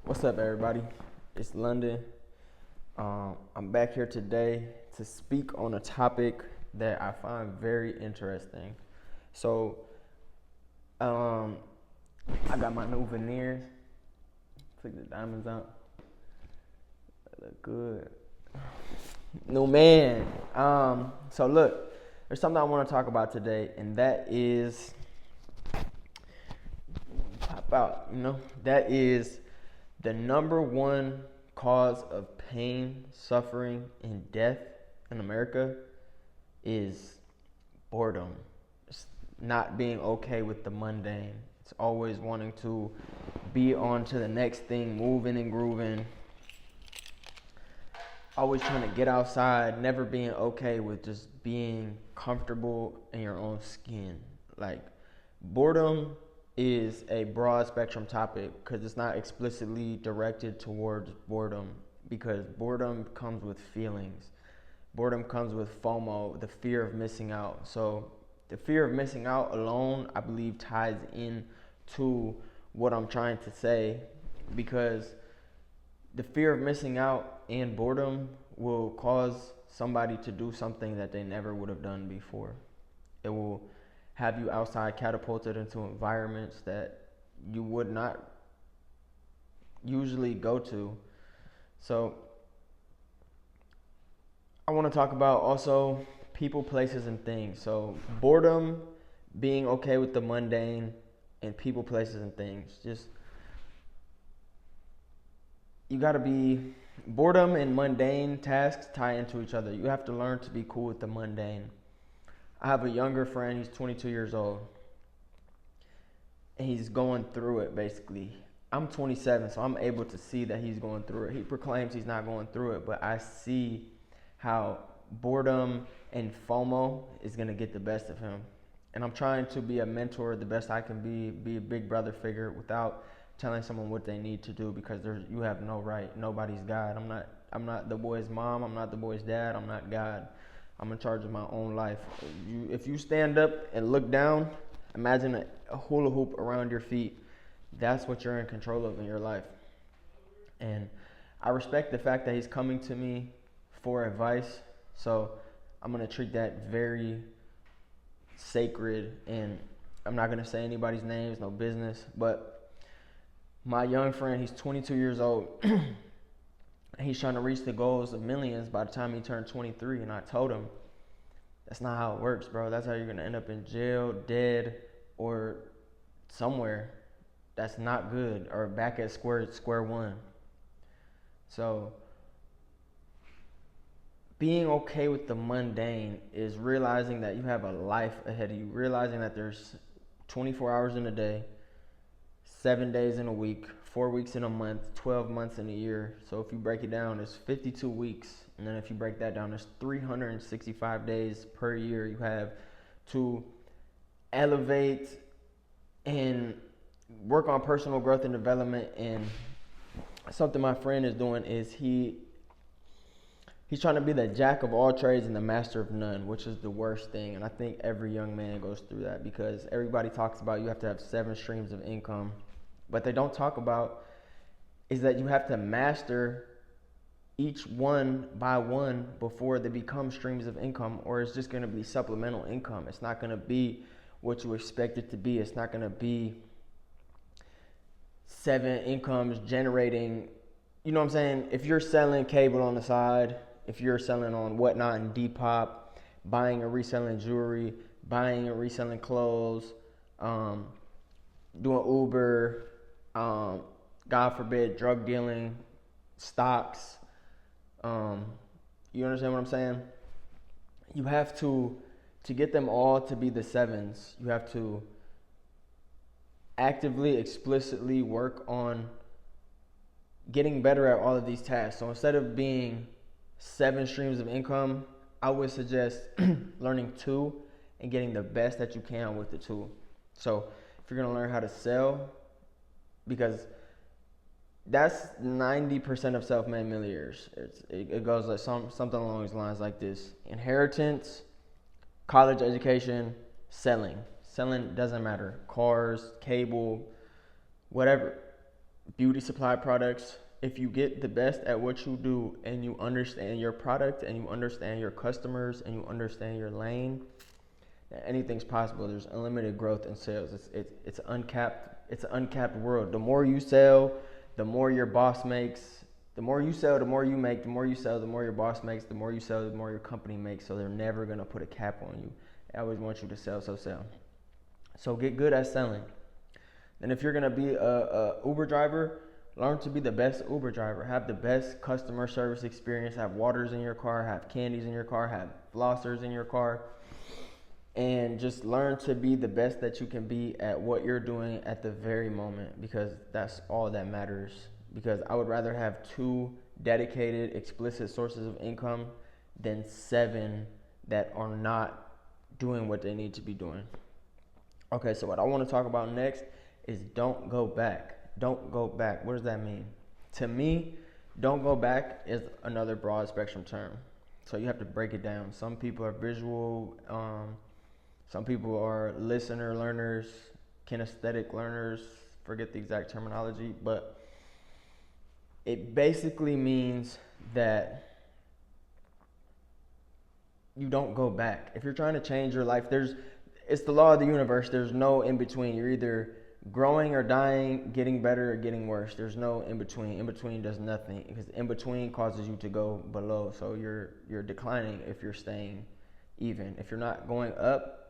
What's up, everybody? It's London. I'm back here today to speak on a topic that I find very interesting. So, I got my new veneers. Took the diamonds out. They look good. New man. So look, there's something I want to talk about today, and that is pop out. That is the number one cause of pain, suffering, and death in America is boredom. It's not being okay with the mundane. It's always wanting to be on to the next thing, moving and grooving. Always trying to get outside, never being okay with just being comfortable in your own skin. Like, boredom is a broad spectrum topic because it's not explicitly directed towards boredom, because boredom comes with feelings. Boredom comes with FOMO, the fear of missing out. So the fear of missing out alone, I believe, ties in to what I'm trying to say, because the fear of missing out and boredom will cause somebody to do something that they never would have done before. It will have you outside, catapulted into environments that you would not usually go to. So I want to talk about also people, places, and things. So boredom, being okay with the mundane, and people, places, and things. Just, you got to be, boredom and mundane tasks tie into each other. You have to learn to be cool with the mundane. I have a younger friend, he's 22 years old, and he's going through it basically. I'm 27, so I'm able to see that he's going through it. He proclaims he's not going through it, but I see how boredom and FOMO is going to get the best of him. And I'm trying to be a mentor the best I can be a big brother figure without telling someone what they need to do, because you have no right. Nobody's God. I'm not the boy's mom. I'm not the boy's dad. I'm not God. I'm in charge of my own life. If you stand up and look down, imagine a hula hoop around your feet. That's what you're in control of in your life. And I respect the fact that he's coming to me for advice. So I'm going to treat that very sacred. And I'm not going to say anybody's names, no business. But my young friend, he's 22 years old. He's trying to reach the goals of millions by the time he turned 23. And I told him, that's not how it works, bro. That's how you're going to end up in jail, dead, or somewhere that's not good, or back at square one. So being okay with the mundane is realizing that you have a life ahead of you, realizing that there's 24 hours in a day, 7 days in a week, 4 weeks in a month, 12 months in a year. So if you break it down, it's 52 weeks. And then if you break that down, there's 365 days per year you have to elevate and work on personal growth and development. And something my friend is doing is he's trying to be the jack of all trades and the master of none, which is the worst thing. And I think every young man goes through that, because everybody talks about you have to have 7 streams of income. What they don't talk about is that you have to master each one by one before they become streams of income, or it's just going to be supplemental income. It's not going to be what you expect it to be. It's not going to be 7 incomes generating, you know what I'm saying? If you're selling cable on the side, if you're selling on Whatnot and Depop, buying and reselling jewelry, buying and reselling clothes, doing Uber, God forbid, drug dealing, stocks, you understand what I'm saying? You have to get them all to be the 7s, you have to actively, explicitly work on getting better at all of these tasks. So instead of being 7 streams of income, I would suggest learning 2 and getting the best that you can with the 2. So if you're going to learn how to sell, because that's 90% of self-made millionaires. It goes like something along these lines like this: inheritance, college education, selling. Selling doesn't matter. Cars, cable, whatever. beauty supply products. If you get the best at what you do and you understand your product and you understand your customers and you understand your lane, anything's possible. There's unlimited growth in sales. It's uncapped. It's an uncapped world. The more you sell, the more your boss makes. The more you sell, the more you make. The more you sell, the more your boss makes. The more you sell, the more your company makes. So they're never gonna put a cap on you. They always want you to sell, sell. So get good at selling. And if you're gonna be a Uber driver, learn to be the best Uber driver. Have the best customer service experience. Have waters in your car. Have candies in your car. Have flossers in your car. And just learn to be the best that you can be at what you're doing at the very moment, because that's all that matters. Because I would rather have 2 dedicated, explicit sources of income than 7 that are not doing what they need to be doing. Okay, so what I want to talk about next is don't go back. Don't go back. What does that mean? To me, don't go back is another broad spectrum term. So you have to break it down. Some people are visual, some people are listener learners, kinesthetic learners, forget the exact terminology, but it basically means that you don't go back. If you're trying to change your life, it's the law of the universe. There's no in between. You're either growing or dying, getting better or getting worse. There's no in between. In between does nothing, because in between causes you to go below. So you're declining if you're staying even. If you're not going up.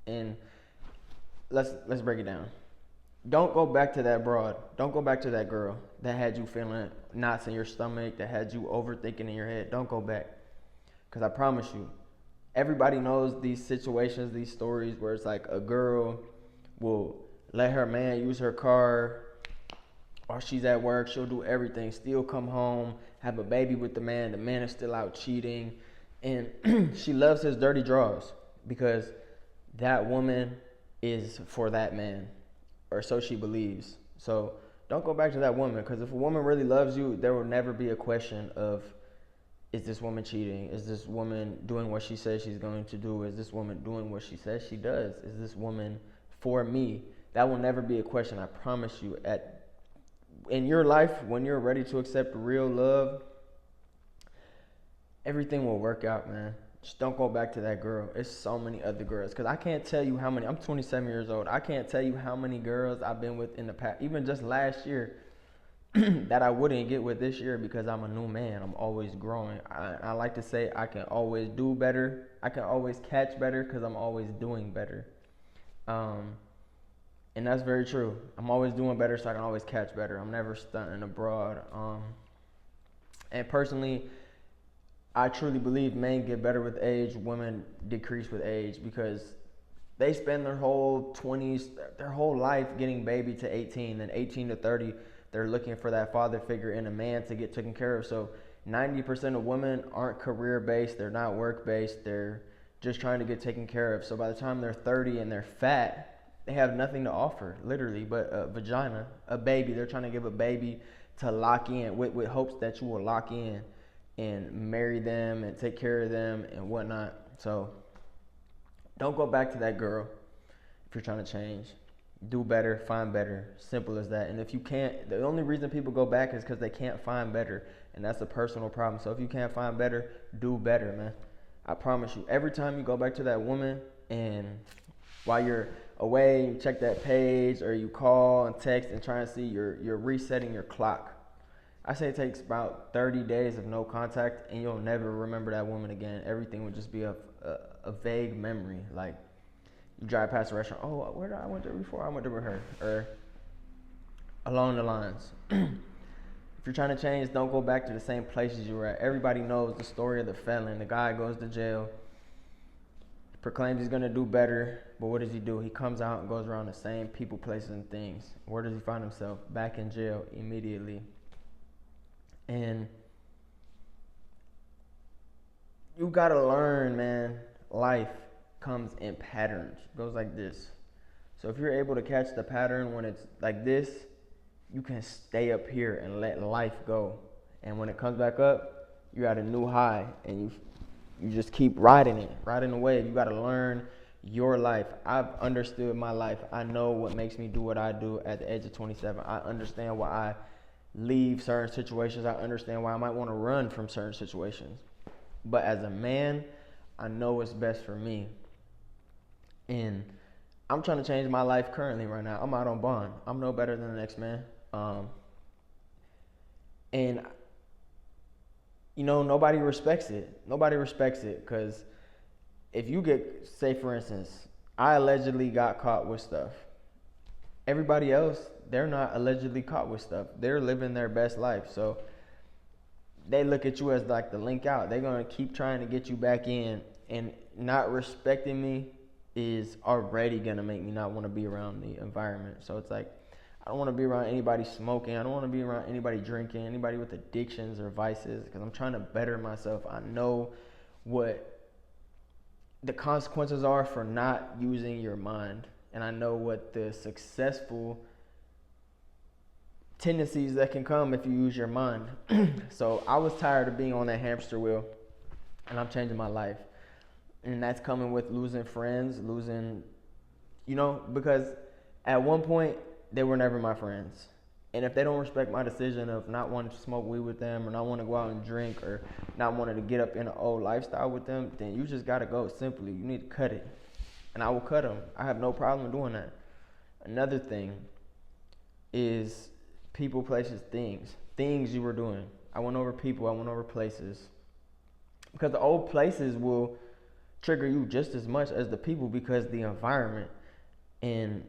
And let's break it down. Don't go back to that broad. Don't go back to that girl that had you feeling knots in your stomach, that had you overthinking in your head. Don't go back. Because I promise you, everybody knows these situations, these stories where it's like a girl will let her man use her car, or she's at work, she'll do everything, still come home, have a baby with the man is still out cheating, and she loves his dirty draws because that woman is for that man, or so she believes. So don't go back to that woman, because if a woman really loves you, there will never be a question of, is this woman cheating? Is this woman doing what she says she's going to do? Is this woman doing what she says she does? Is this woman for me? That will never be a question, I promise you. In your life, when you're ready to accept real love, everything will work out, man. Just don't go back to that girl. It's so many other girls. Because I can't tell you how many. I'm 27 years old. I can't tell you how many girls I've been with in the past, even just last year, that I wouldn't get with this year, because I'm a new man. I'm always growing. I like to say I can always do better. I can always catch better because I'm always doing better. And that's very true. I'm always doing better, so I can always catch better. I'm never stunting abroad. And personally, I truly believe men get better with age, women decrease with age, because they spend their whole 20s, their whole life getting baby to 18, then 18 to 30, they're looking for that father figure in a man to get taken care of. So 90% of women aren't career-based, they're not work-based, they're just trying to get taken care of. So by the time they're 30 and they're fat, they have nothing to offer, literally, but a vagina, a baby. They're trying to give a baby to lock in with hopes that you will lock in and marry them and take care of them and whatnot. So don't go back to that girl if you're trying to change. Do better, find better. Simple as that. And if you can't, the only reason people go back is because they can't find better. And that's a personal problem. So if you can't find better, do better, man. I promise you, every time you go back to that woman and while you're away, you check that page or you call and text and try and see, you're resetting your clock. I say it takes about 30 days of no contact and you'll never remember that woman again. Everything would just be a vague memory. Like you drive past a restaurant, oh, where did I went there before? I went there with her. Or along the lines. If you're trying to change, don't go back to the same places you were at. Everybody knows the story of the felon. The guy goes to jail, proclaims he's going to do better, but what does he do? He comes out and goes around the same people, places, and things. Where does he find himself? Back in jail immediately. And you got to learn, man, life comes in patterns. It goes like this. So if you're able to catch the pattern when it's like this, you can stay up here and let life go. And when it comes back up, you're at a new high and you just keep riding the wave. You got to learn your life. I've understood my life. I know what makes me do what I do at the age of 27. I understand why I leave certain situations. I understand why I might want to run from certain situations. But as a man, I know what's best for me. And I'm trying to change my life currently right now. I'm out on bond. I'm no better than the next man. And, nobody respects it. Nobody respects it because if you get, say for instance, I allegedly got caught with stuff. Everybody else, they're not allegedly caught with stuff. They're living their best life. So they look at you as like the link out. They're going to keep trying to get you back in. And not respecting me is already going to make me not want to be around the environment. So it's like, I don't want to be around anybody smoking. I don't want to be around anybody drinking, anybody with addictions or vices, because I'm trying to better myself. I know what the consequences are for not using your mind. And I know what the successful tendencies that can come if you use your mind. So I was tired of being on that hamster wheel, and I'm changing my life. And that's coming with losing friends, because at one point, they were never my friends. And if they don't respect my decision of not wanting to smoke weed with them or not wanting to go out and drink or not wanting to get up in an old lifestyle with them, then you just got to go simply. You need to cut it. And I will cut them. I have no problem doing that. Another thing is people, places, things. Things you were doing. I went over people. I went over places. Because the old places will trigger you just as much as the people because the environment. And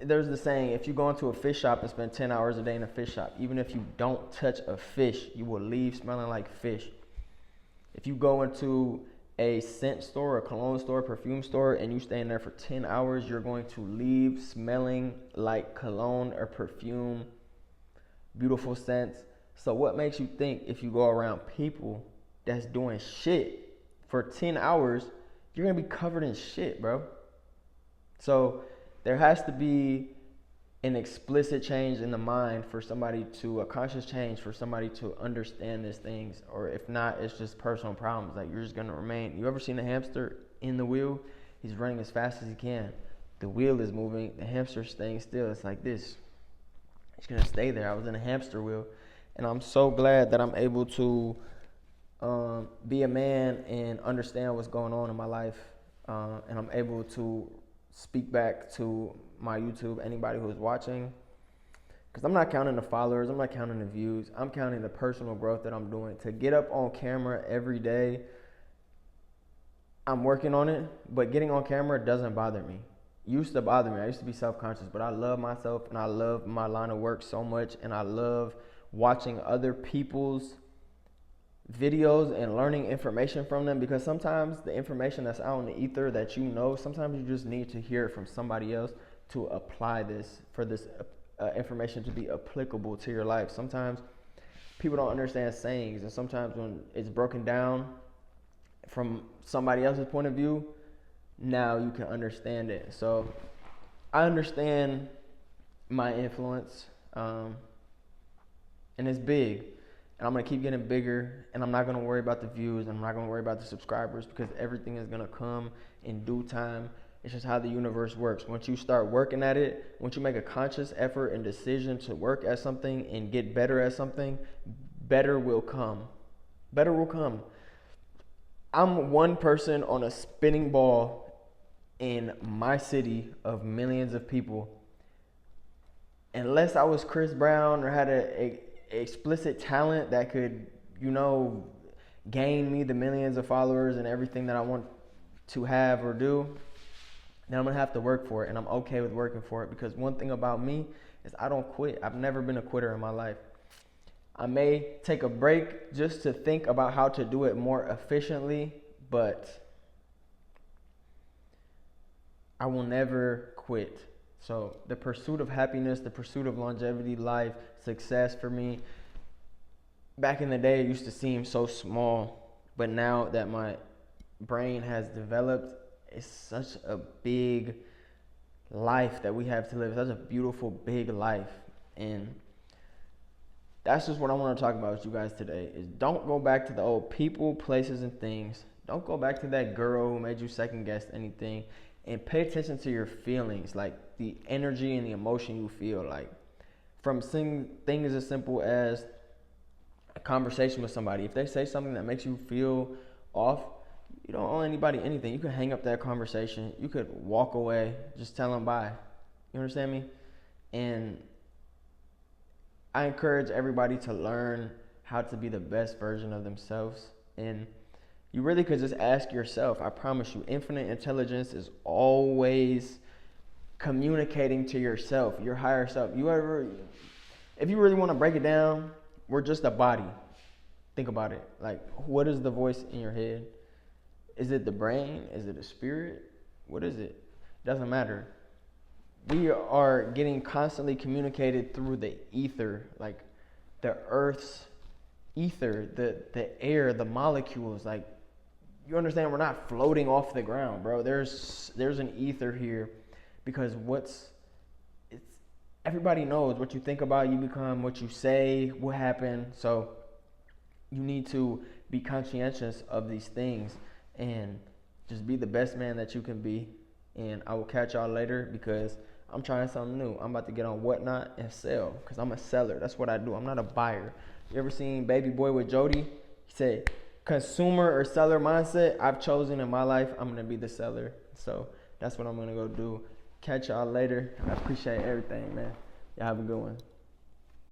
there's the saying, if you go into a fish shop and spend 10 hours a day in a fish shop, even if you don't touch a fish, you will leave smelling like fish. If you go into a scent store, a cologne store, perfume store, and you stay in there for 10 hours, you're going to leave smelling like cologne or perfume, beautiful scents. So what makes you think if you go around people that's doing shit for 10 hours, you're going to be covered in shit, bro? So there has to be an explicit change in the mind for somebody to, a conscious change for somebody to understand these things. Or if not, it's just personal problems. Like you're just going to remain. You ever seen a hamster in the wheel? He's running as fast as he can. The wheel is moving. The hamster's staying still. It's like this. He's going to stay there. I was in a hamster wheel. And I'm so glad that I'm able to be a man and understand what's going on in my life. And I'm able to speak back to my YouTube, anybody who's watching, because I'm not counting the followers, I'm not counting the views, I'm counting the personal growth that I'm doing. To get up on camera every day, I'm working on it, but getting on camera doesn't bother me. It used to bother me. I used to be self-conscious, but I love myself and I love my line of work so much, and I love watching other people's videos and learning information from them, because sometimes the information that's out in the ether that sometimes you just need to hear it from somebody else to apply this, for this information to be applicable to your life. Sometimes people don't understand sayings, and sometimes when it's broken down from somebody else's point of view, now you can understand it. So I understand my influence, and it's big. And I'm going to keep getting bigger, and I'm not going to worry about the views, and I'm not going to worry about the subscribers, because everything is going to come in due time. It's just how the universe works. Once you start working at it, once you make a conscious effort and decision to work at something and get better at something, better will come. Better will come. I'm one person on a spinning ball in my city of millions of people. Unless I was Chris Brown or had a explicit talent that could, gain me the millions of followers and everything that I want to have or do, then I'm going to have to work for it. And I'm okay with working for it, because one thing about me is I don't quit. I've never been a quitter in my life. I may take a break just to think about how to do it more efficiently, but I will never quit. So the pursuit of happiness, the pursuit of longevity, life, success for me, back in the day, it used to seem so small. But now that my brain has developed, it's such a big life that we have to live. Such a beautiful, big life. And that's just what I want to talk about with you guys today, is don't go back to the old people, places, and things. Don't go back to that girl who made you second guess anything, and pay attention to your feelings, like the energy and the emotion you feel. Like from things as simple as a conversation with somebody. If they say something that makes you feel off, you don't owe anybody anything. You can hang up that conversation. You could walk away. Just tell them bye. You understand me? And I encourage everybody to learn how to be the best version of themselves. And you really could just ask yourself. I promise you, infinite intelligence is always communicating to yourself, your higher self. If you really want to break it down, we're just a body. Think about it. Like, what is the voice in your head? Is it the brain? Is it a spirit? What is it? Doesn't matter. We are getting constantly communicated through the ether, like the earth's ether, the air, the molecules. Like, you understand, we're not floating off the ground, bro. There's an ether here, because everybody knows what you think about, you become what you say, what happened. So you need to be conscientious of these things and just be the best man that you can be. And I will catch y'all later, because I'm trying something new. I'm about to get on Whatnot and sell, because I'm a seller. That's what I do. I'm not a buyer. You ever seen Baby Boy with Jody? He said, consumer or seller mindset. I've chosen in my life, I'm going to be the seller. So that's what I'm going to go do. Catch y'all later. I appreciate everything, man. Y'all have a good one.